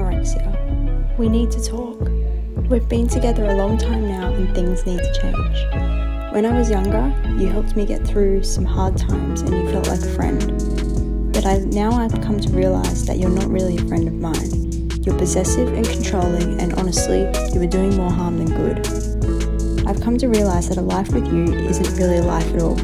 anorexia. We need to talk. We've been together a long time now and things need to change. When I was younger, you helped me get through some hard times and you felt like a friend. But now I've come to realise that you're not really a friend of mine. You're possessive and controlling, and honestly, you are doing more harm than good. I've come to realise that a life with you isn't really a life at all.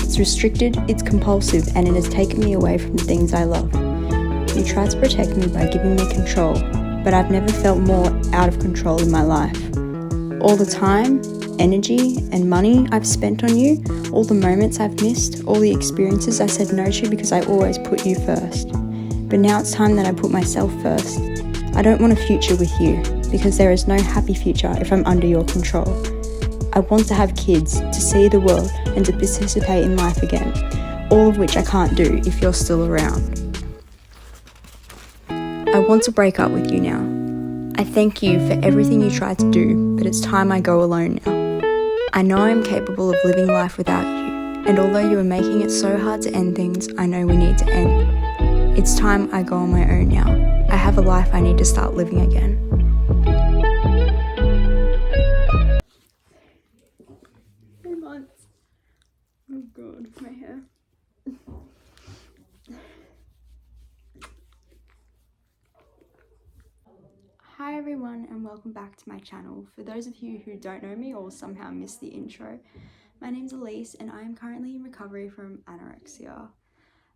It's restricted, it's compulsive, and it has taken me away from the things I love. You tried to protect me by giving me control, but I've never felt more out of control in my life. All the time, energy, and money I've spent on you, all the moments I've missed, all the experiences I said no to because I always put you first. But now it's time that I put myself first. I don't want a future with you, because there is no happy future if I'm under your control. I want to have kids, to see the world, and to participate in life again, all of which I can't do if you're still around. I want to break up with you now. I thank you for everything you tried to do, but it's time I go alone now. I know I'm capable of living life without you, and although you are making it so hard to end things, I know we need to end. It's time I go on my own now. I have a life I need to start living again. 3 months. Oh God, my hair. Hi everyone and welcome back to my channel. For those of you who don't know me or somehow missed the intro, my name's Elise and I am currently in recovery from anorexia.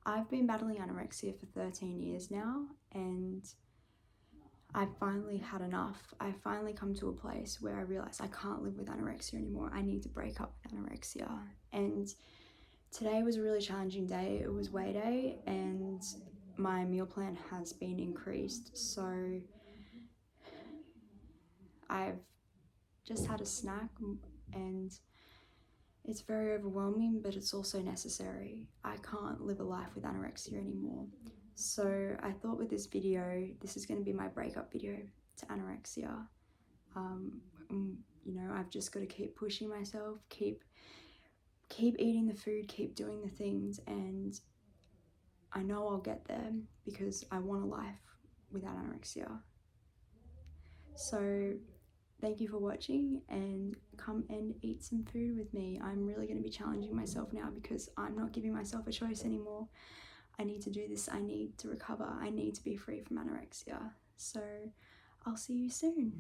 I've been battling anorexia for 13 years now and I've finally had enough. I've finally come to a place where I realise I can't live with anorexia anymore. I need to break up with anorexia. And today was a really challenging day. It was weigh day and my meal plan has been increased. So I've just had a snack and it's very overwhelming, but it's also necessary. I can't live a life with anorexia anymore. So I thought with this video, this is going to be my breakup video to anorexia. You know, I've just got to keep pushing myself, keep eating the food, keep doing the things, and I know I'll get there because I want a life without anorexia. So thank you for watching and come and eat some food with me. I'm really going to be challenging myself now because I'm not giving myself a choice anymore. I need to do this. I need to recover. I need to be free from anorexia. So I'll see you soon.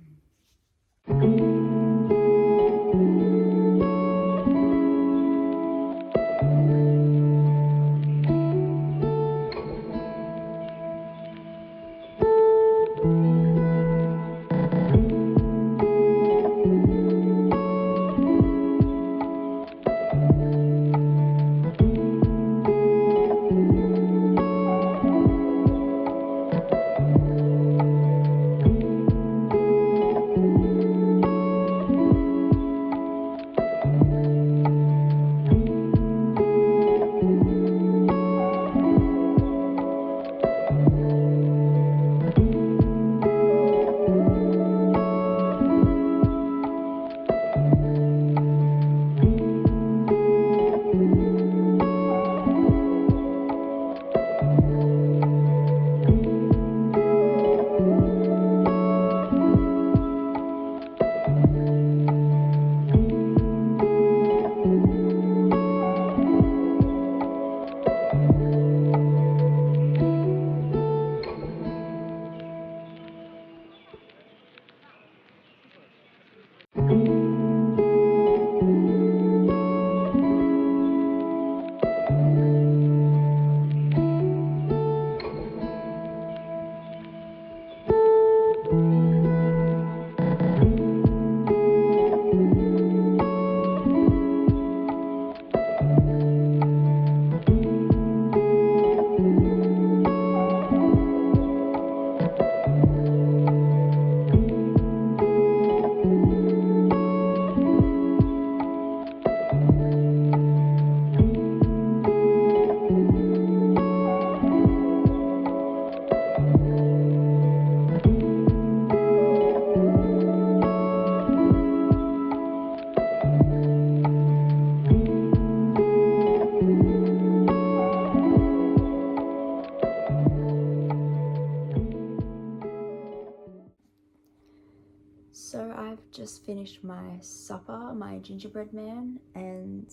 just finished my supper, my gingerbread man, and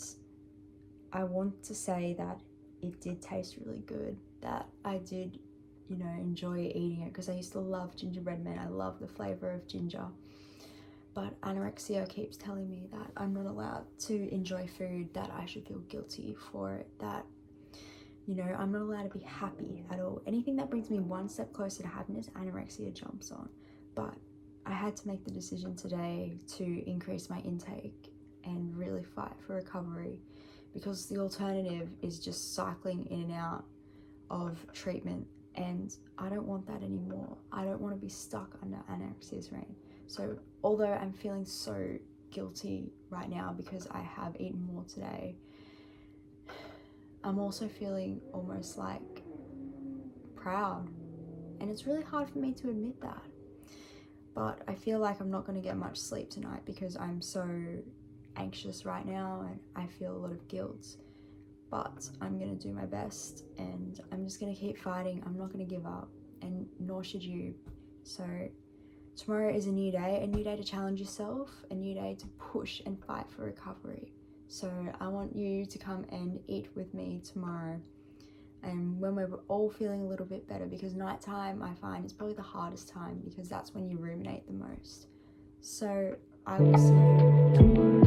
I want to say that it did taste really good, that I did, you know, enjoy eating it, because I used to love gingerbread men. I love the flavor of ginger. But anorexia keeps telling me that I'm not allowed to enjoy food, that I should feel guilty for it, that, you know, I'm not allowed to be happy at all. Anything that brings me one step closer to happiness, anorexia jumps on. But I had to make the decision today to increase my intake and really fight for recovery, because the alternative is just cycling in and out of treatment, and I don't want that anymore. I don't want to be stuck under anorexia's reign. So although I'm feeling so guilty right now because I have eaten more today, I'm also feeling almost like proud, and it's really hard for me to admit that. But I feel like I'm not going to get much sleep tonight because I'm so anxious right now and I feel a lot of guilt. But I'm going to do my best, and I'm just going to keep fighting. I'm not going to give up, and nor should you. So tomorrow is a new day to challenge yourself, a new day to push and fight for recovery. So I want you to come and eat with me tomorrow, and when we're all feeling a little bit better, because nighttime I find is probably the hardest time, because that's when you ruminate the most. So I will see you tomorrow.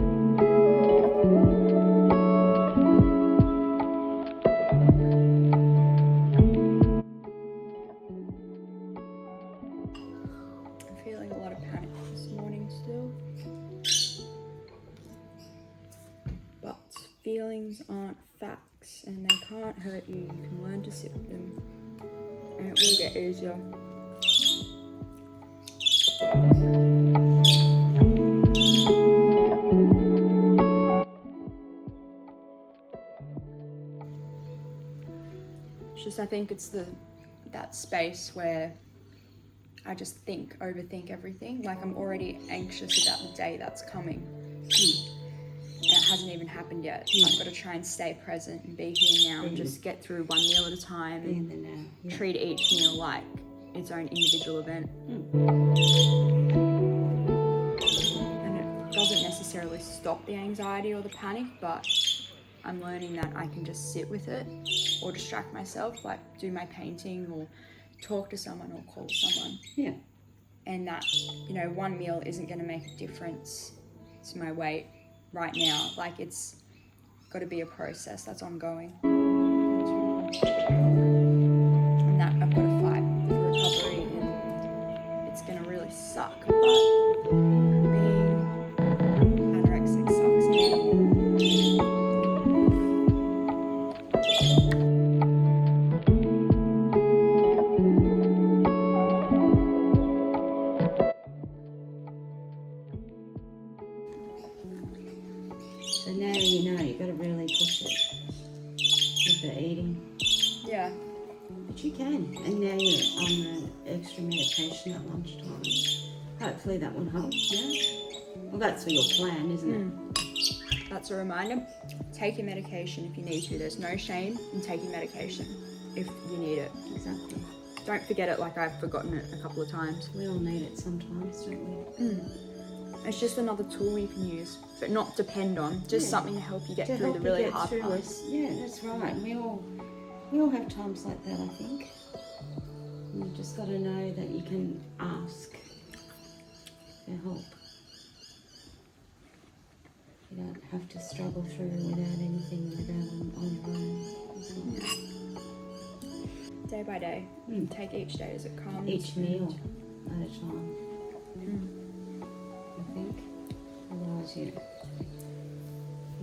I'm feeling a lot of panic this morning still, but feelings aren't facts and they can't hurt you. You can learn to sit with them, and it will get easier. It's just, I think it's that space where I just overthink everything. Like I'm already anxious about the day that's coming. And it hasn't even happened yet. I've got to try and stay present and be here now and just get through one meal at a time and treat each meal like its own individual event. And it doesn't necessarily stop the anxiety or the panic, but I'm learning that I can just sit with it or distract myself, like do my painting or talk to someone or call someone. Yeah. And that, you know, one meal isn't going to make a difference to my weight right now. Like it's got to be a process that's ongoing. And that I've got to fight for recovery, and it's going to really suck, but being anorexic sucks now. So now you know you've got to really push it with the eating. Yeah. But you can. And now you're on the extra medication at lunchtime. Hopefully that will help, yeah? Well, that's your plan, isn't it? That's a reminder. Take your medication if you need to. There's no shame in taking medication if you need it. Exactly. Don't forget it like I've forgotten it a couple of times. We all need it sometimes, don't we? It's just another tool you can use, but not depend on. Just something to help you get through the really hard parts. Yeah, that's right. We all have times like that, I think. And you've just got to know that you can ask for help. You don't have to struggle through without anything like that on your own. Day by day. Take each day as it comes. Each meal at a time. I think. Otherwise you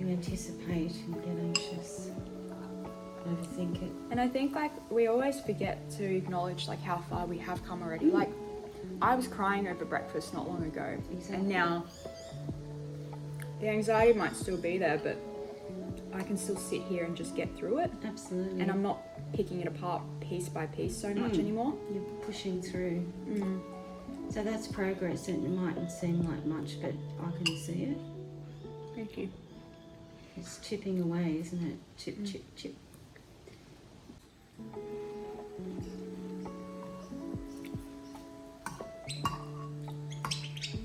anticipate and get anxious. Overthink it. And I think like we always forget to acknowledge like how far we have come already. Like I was crying over breakfast not long ago. Exactly. And now the anxiety might still be there, but I can still sit here and just get through it. Absolutely. And I'm not picking it apart piece by piece so much anymore. You're pushing through. So that's progress. It mightn't seem like much, but I can see it. Thank you. It's chipping away, isn't it? Chip, chip, chip.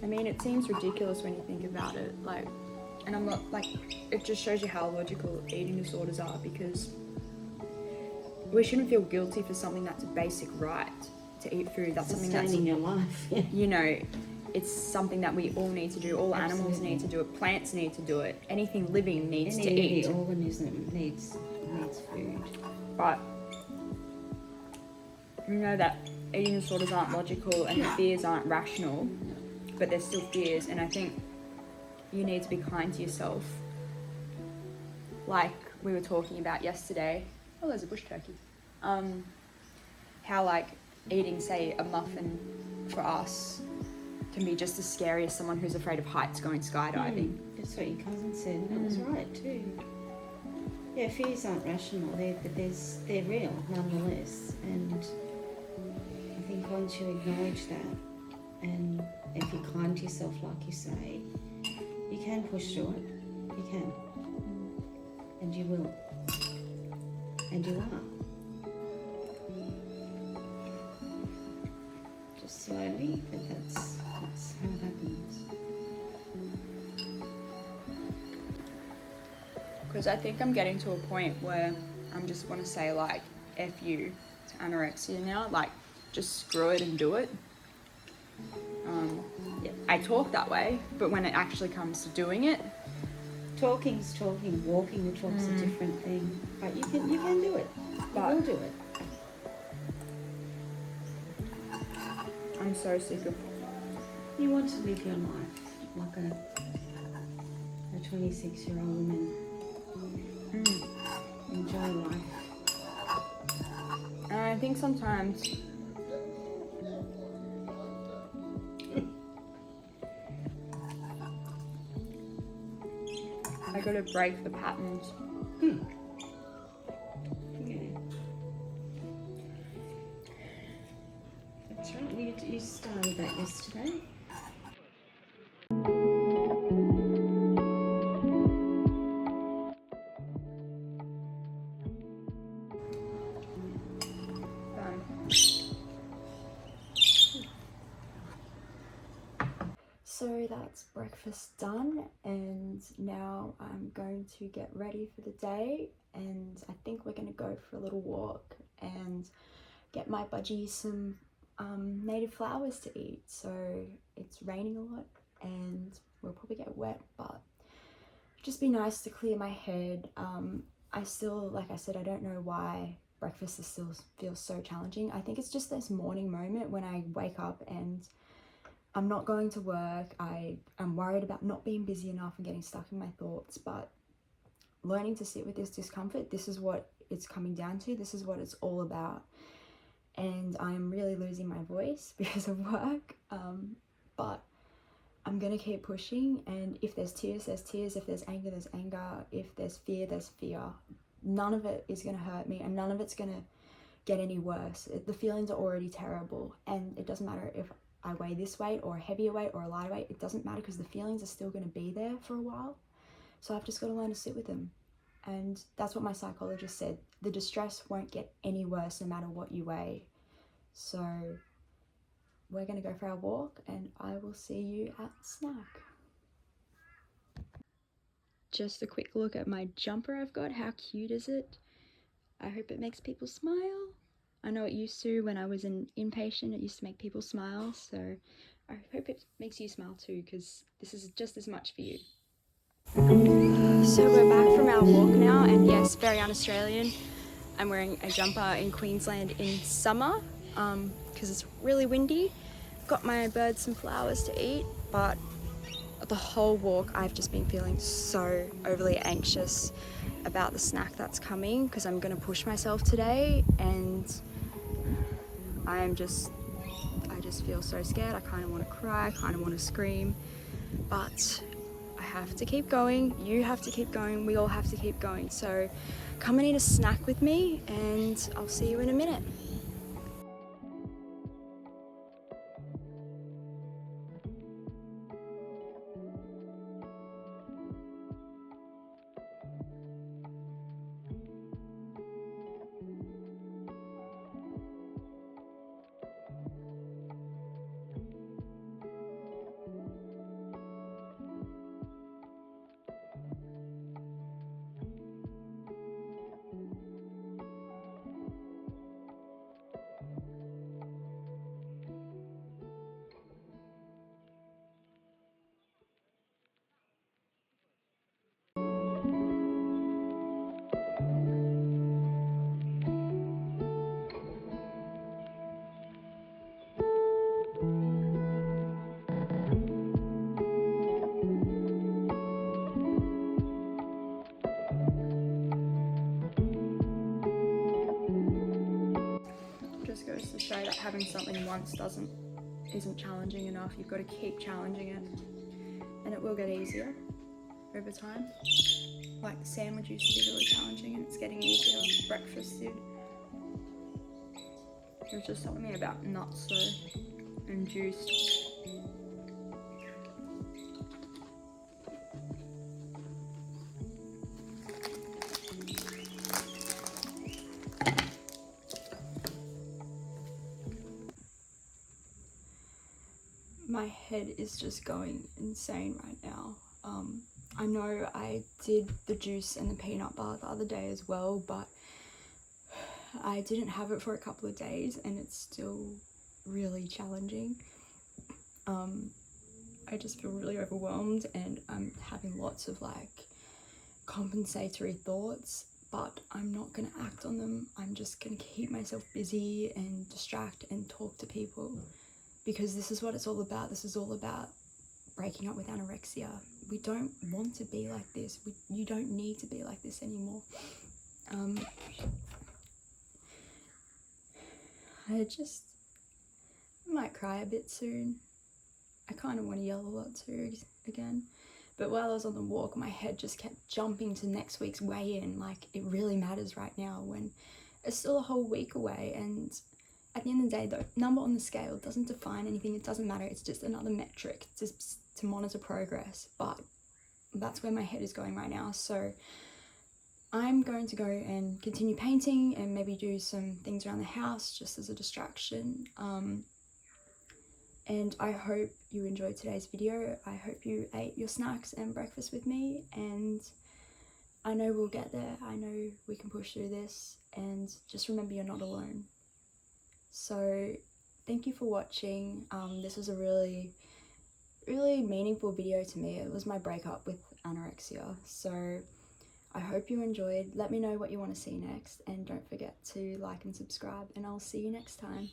I mean, it seems ridiculous when you think about it, like, and I'm not, like, it just shows you how logical eating disorders are, because we shouldn't feel guilty for something that's a basic right to eat food. That's something that's, sustaining your life. Yeah. you know, it's something that we all need to do. All animals need to do it. Plants need to do it. Anything living needs to eat. Any organism needs food. But we know that eating disorders aren't logical and the fears aren't rational, but they're still fears. And I think you need to be kind to yourself. Like we were talking about yesterday. Oh, there's a bush turkey. How like eating, say, a muffin for us can be just as scary as someone who's afraid of heights going skydiving. That's what your cousin said, and that was right too. Yeah, fears aren't rational, but they're real nonetheless. And I think once you acknowledge that, and if you're kind to yourself, like you say, you can push through it. You can, and you will, and you are. Just slowly, but that's how it happens. Because I think I'm getting to a point where I'm just want to say, like, F you to anorexia now, like, just screw it and do it. I talk that way, but when it actually comes to doing it, Talking's talking, walking the talk's a different thing. But you can do it. You will do it. I'm so sick of. You want to live your life like a 26-year-old woman. Enjoy life. And I think sometimes I gotta break the patterns. Yeah. That's right. You started that yesterday. So that's breakfast done, and now I'm going to get ready for the day, and I think we're going to go for a little walk and get my budgie some native flowers to eat. So it's raining a lot and we'll probably get wet, but just be nice to clear my head. I still, like I said, I don't know why breakfast is still feels so challenging. I think it's just this morning moment when I wake up and I'm not going to work. I'm worried about not being busy enough and getting stuck in my thoughts, but learning to sit with this discomfort, this is what it's coming down to. This is what it's all about. And I'm really losing my voice because of work, but I'm gonna keep pushing. And if there's tears, there's tears. If there's anger, there's anger. If there's fear, there's fear. None of it is gonna hurt me, and none of it's gonna get any worse. The feelings are already terrible, and it doesn't matter if I weigh this weight or a heavier weight or a lighter weight. It doesn't matter because the feelings are still going to be there for a while. So I've just got to learn to sit with them. And that's what my psychologist said. The distress won't get any worse no matter what you weigh. So we're going to go for our walk, and I will see you at snack. Just a quick look at my jumper I've got. How cute is it? I hope it makes people smile. I know it used to when I was an inpatient, it used to make people smile, so I hope it makes you smile too, because this is just as much for you. So we're back from our walk now, and yes, very un-Australian. I'm wearing a jumper in Queensland in summer, because it's really windy. Got my birds some flowers to eat, but the whole walk I've just been feeling so overly anxious about the snack that's coming, because I'm going to push myself today, and I just feel so scared. I kind of want to cry, I kind of want to scream, but I have to keep going. You have to keep going. We all have to keep going. So come and eat a snack with me, and I'll see you in a minute. having something once isn't challenging enough. You've got to keep challenging it, and it will get easier over time. Like the sandwich used to be really challenging, and it's getting easier. Breakfast did. There's just something about nuts though, and juice. My head is just going insane right now. I know I did the juice and the peanut bar the other day as well, but I didn't have it for a couple of days and it's still really challenging. I just feel really overwhelmed and I'm having lots of like compensatory thoughts, but I'm not gonna act on them. I'm just gonna keep myself busy and distract and talk to people, because this is what it's all about. This is all about breaking up with anorexia. We don't want to be like this. You don't need to be like this anymore. I might cry a bit soon. I kind of want to yell a lot too again. But while I was on the walk, my head just kept jumping to next week's weigh-in. Like, it really matters right now when it's still a whole week away. And at the end of the day, the number on the scale doesn't define anything. It doesn't matter. It's just another metric to monitor progress. But that's where my head is going right now. So I'm going to go and continue painting and maybe do some things around the house just as a distraction. And I hope you enjoyed today's video. I hope you ate your snacks and breakfast with me, and I know we'll get there. I know we can push through this, and just remember you're not alone. So thank you for watching. This was a really, really meaningful video to me. It was my breakup with anorexia. So I hope you enjoyed. Let me know what you want to see next, and don't forget to like and subscribe, and I'll see you next time.